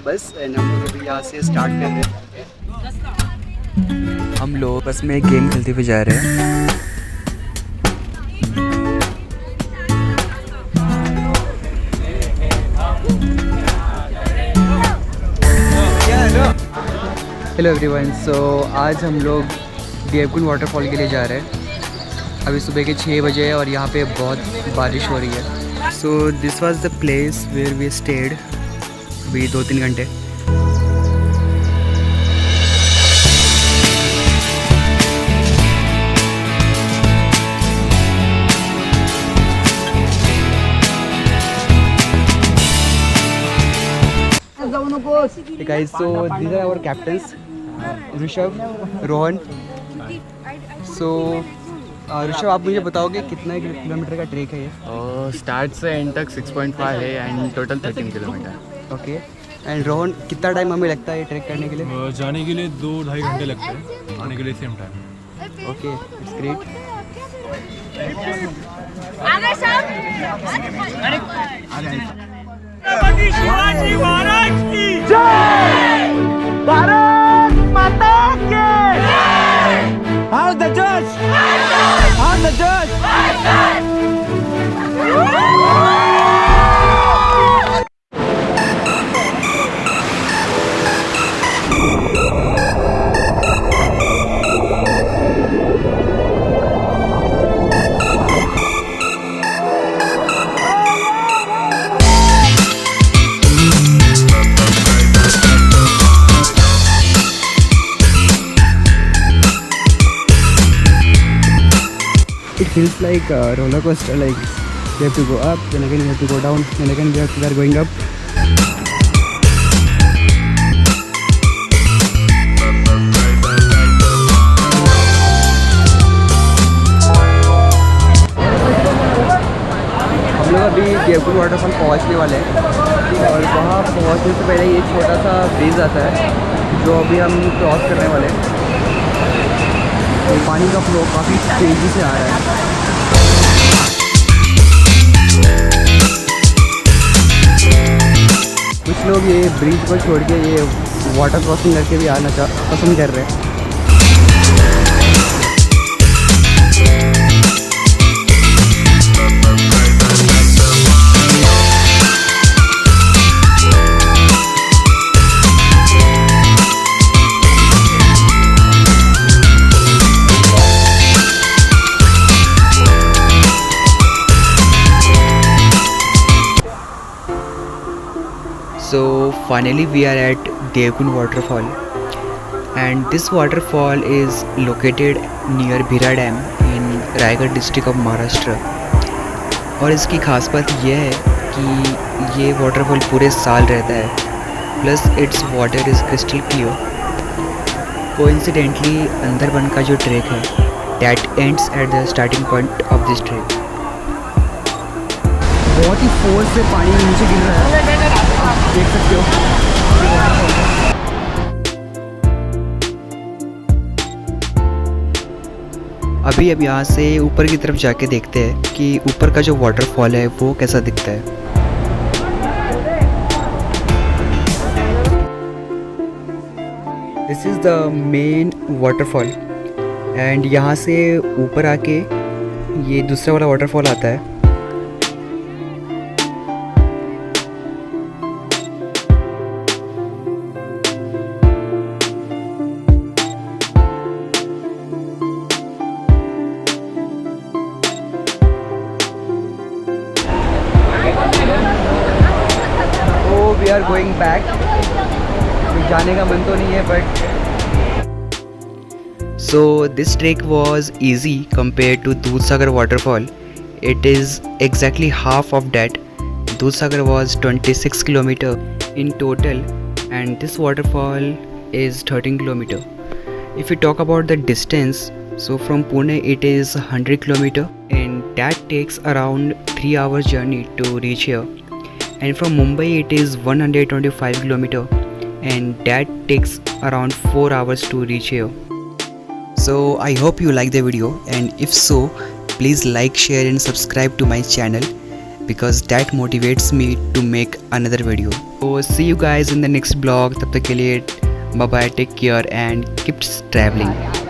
बस एंड हम लोग अभी यहाँ से स्टार्ट कर रहे हैं। हम लोग बस में गेम खेलते हुए जा रहे हैं। हेलो एवरीवन, सो आज हम लोग देवकुंड वाटरफॉल के लिए जा रहे हैं। अभी सुबह के 6 बजे है और यहाँ पे बहुत बारिश हो रही है। So this was the place where we stayed अभी 2-3 घंटे। Hey guys, so these are our captains, Rishabh, Rohan. So Rishabh, आप मुझे बताओगे कितना किलोमीटर का ट्रैक है ये? स्टार्ट से एंड तक 6.5 है and total 13 kilometre. Okay. And Rohan, कितना टाइम हमें लगता है ये ट्रैक करने के लिए? जाने के लिए 2-2.5 घंटे लगते हैं, आने के लिए same time. Okay, it's great. Shivaji Maharaj की जय, भारत माता की जय। How the judge? How the judge? It feels like a roller coaster, like you have to go up, then again you have to go down, then again we are going up. हम लोग अभी Devkund waterfall पहुंचने वाले हैं और वहाँ पहुंचने से पहले ये छोटा सा ब्रिज आता है जो अभी हम क्रॉस करने वाले हैं। तो पानी का फ्लो काफ़ी तेज़ी से आ रहा है। कुछ लोग ये ब्रिज को छोड़ के ये वाटर क्रॉसिंग करके भी आना पसंद कर रहे हैं। So finally we are at DEVKUND waterfall, and this waterfall is located near Bhira dam in Raigad district of Maharashtra। और इसकी खास बात यह है कि ये वाटरफॉल पूरे साल रहता है, plus its water is crystal clear. Coincidentally Andarban का जो ट्रैक है that ends at the starting point of this track. बहुत ही फोर्स से पानी नीचे गिर रहा है, देख सकते हो। अभी अब यहाँ से ऊपर की तरफ जाके देखते हैं कि ऊपर का जो वाटरफॉल है वो कैसा दिखता है। This is the main waterfall and यहाँ से ऊपर आके ये दूसरा वाला वाटरफॉल आता है। We are going back. जाने का मन तो नहीं है but so this trek was easy compared to Dudhsagar waterfall. It is exactly half of that. Dudhsagar was 26 km in total and this waterfall is 13 km. If we talk about the distance, so from Pune it is 100 km and that takes around 3 hours journey to reach here. And from Mumbai it is 125 km and that takes around 4 hours to reach here. So I hope you like the video, and if so, please like, share and subscribe to my channel, because that motivates me to make another video. So see you guys in the next vlog. तब तक के लिए bye bye, take care and keep traveling.